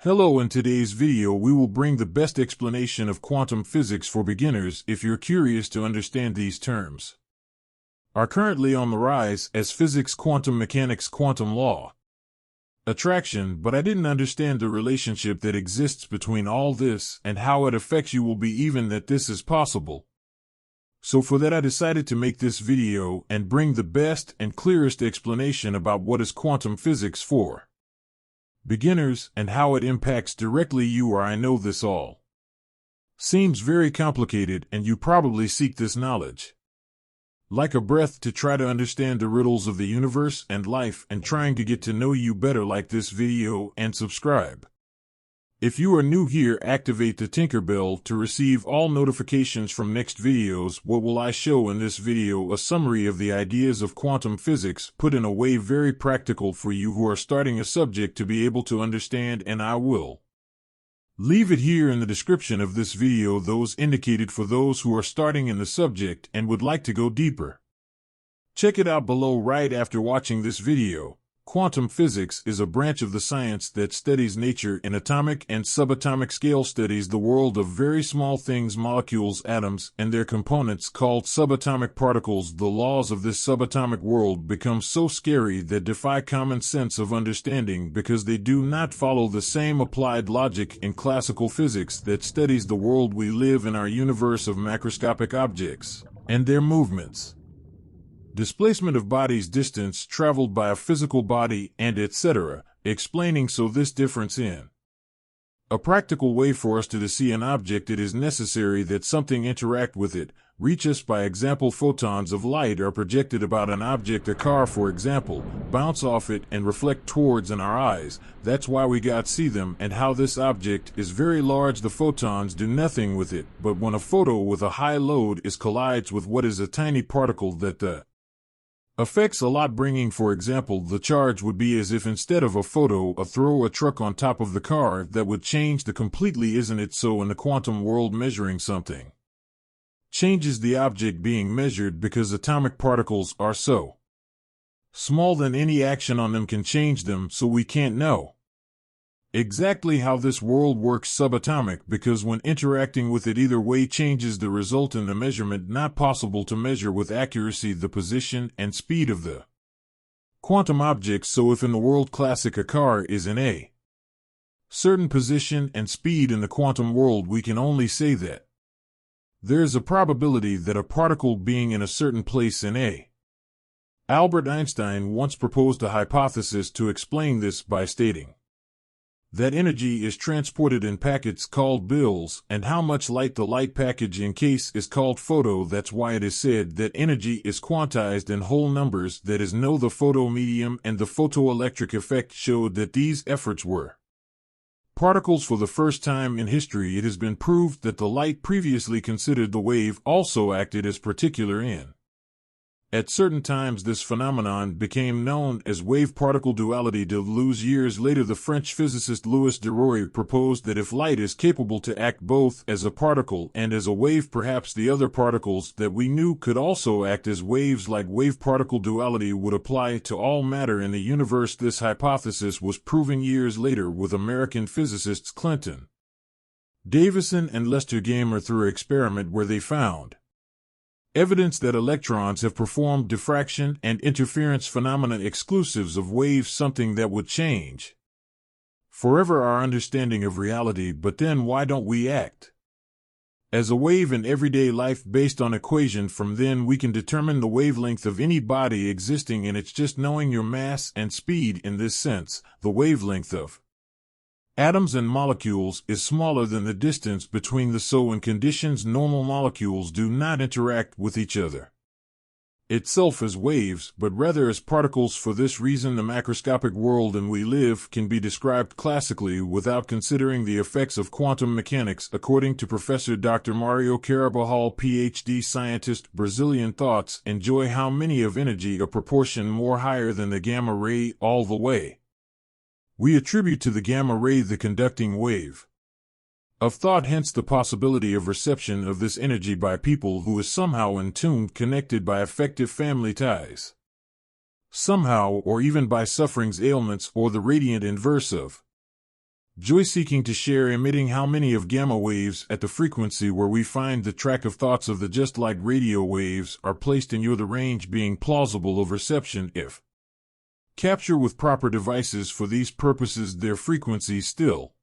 Hello, in today's video we will bring the best explanation of quantum physics for beginners if you're curious to understand these terms. Are currently on the rise as physics, quantum mechanics, quantum law, attraction, but I didn't understand the relationship that exists between all this and how it affects you will be even that this is possible. So for that I decided to make this video and bring the best and clearest explanation about what is quantum physics for beginners and how it impacts directly you or I know this all seems very complicated and you probably seek this knowledge like a breath to try to understand the riddles of the universe and life and trying to get to know you better. Like this video and subscribe. If you are new here, activate the Tinker Bell to receive all notifications from next videos. What will I show in this video? A summary of the ideas of quantum physics put in a way very practical for you who are starting a subject to be able to understand, and I will leave it here in the description of this video, those indicated for those who are starting in the subject and would like to go deeper. Check it out below right after watching this video. Quantum physics is a branch of the science that studies nature in atomic and subatomic scale, studies the world of very small things, molecules, atoms, and their components called subatomic particles. The laws of this subatomic world become so scary that defy common sense of understanding because they do not follow the same applied logic in classical physics that studies the world we live in, our universe of macroscopic objects and their movements, displacement of bodies, distance traveled by a physical body, and etc., explaining so this difference in a practical way for us to see an object. It is necessary that something interact with it, reach us. By example, photons of light are projected about an object, a car for example, bounce off it and reflect towards in our eyes. That's why we got see them and how this object is very large. The photons do nothing with it, but when a photo with a high load is collides with what is a tiny particle, that the affects a lot, bringing for example the charge would be as if instead of a photo throw a truck on top of the car. That would change the completely, isn't it? So in the quantum world, measuring something changes the object being measured because atomic particles are so small that any action on them can change them, so we can't know exactly how this world works subatomic, because when interacting with it either way changes the result in the measurement. Not possible to measure with accuracy the position and speed of the quantum objects. So if in the world classic a car is in a certain position and speed, in the quantum world we can only say that there is a probability that a particle being in a certain place in a. Albert Einstein once proposed a hypothesis to explain this by stating that energy is transported in packets called bills, and how much light the light package in case is called photo. That's why it is said that energy is quantized in whole numbers, that is the photo medium, and the photoelectric effect showed that these efforts were particles. For the first time in history it has been proved that the light previously considered the wave also acted as particular in at certain times. This phenomenon became known as wave-particle duality. Years later, the French physicist Louis de Broglie proposed that if light is capable to act both as a particle and as a wave, perhaps the other particles that we knew could also act as waves. Like wave-particle duality would apply to all matter in the universe. This hypothesis was proven years later with American physicists Clinton Davison and Lester Gamer through an experiment where they found evidence that electrons have performed diffraction and interference phenomena exclusives of waves, something that would change forever our understanding of reality. But then why don't we act as a wave in everyday life based on equation? From then we can determine the wavelength of any body existing, and it's just knowing your mass and speed. In this sense, the wavelength of atoms and molecules is smaller than the distance between the. So in conditions normal molecules do not interact with each other itself as waves, but rather as particles. For this reason the macroscopic world in we live can be described classically without considering the effects of quantum mechanics. According to Professor Dr. Mario Carabajal, PhD scientist, Brazilian thoughts enjoy how many of energy a proportion more higher than the gamma ray. All the way we attribute to the gamma ray the conducting wave of thought, hence the possibility of reception of this energy by people who is somehow in tune, connected by effective family ties, somehow, or even by sufferings, ailments, or the radiant inverse of Joy seeking to share emitting how many of gamma waves at the frequency where we find the track of thoughts of the just like radio waves are placed in your the range being plausible of reception if capture with proper devices for these purposes their frequency still.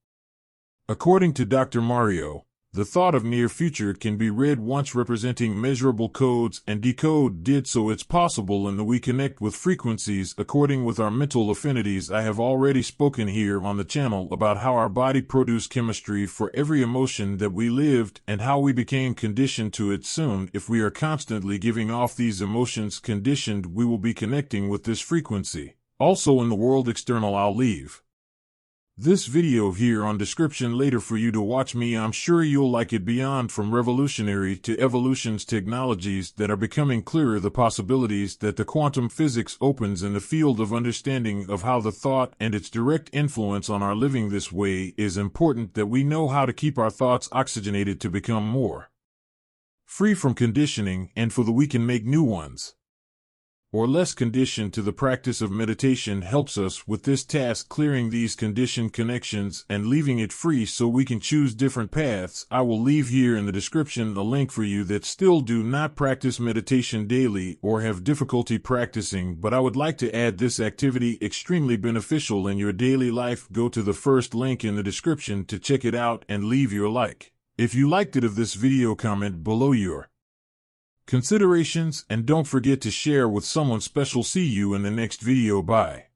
According to Dr. Mario, the thought of near future can be read once representing measurable codes and decode did so it's possible and we connect with frequencies according with our mental affinities. I have already spoken here on the channel about how our body produced chemistry for every emotion that we lived and how we became conditioned to it. Soon, if we are constantly giving off these emotions conditioned, we will be connecting with this frequency. Also in the world external, I'll leave this video here on description later for you to watch me. I'm sure you'll like it. Beyond from revolutionary to evolution's technologies that are becoming clearer, the possibilities that the quantum physics opens in the field of understanding of how the thought and its direct influence on our living this way is important that we know how to keep our thoughts oxygenated to become more free from conditioning and for that we can make new ones or less conditioned to the practice of meditation helps us with this task, clearing these conditioned connections and leaving it free so we can choose different paths. I will leave here in the description a link for you that still do not practice meditation daily or have difficulty practicing, but I would like to add this activity extremely beneficial in your daily life. Go to the first link in the description to check it out and leave your like. If you liked it of this video, comment below your considerations and don't forget to share with someone special. See you in the next video. Bye.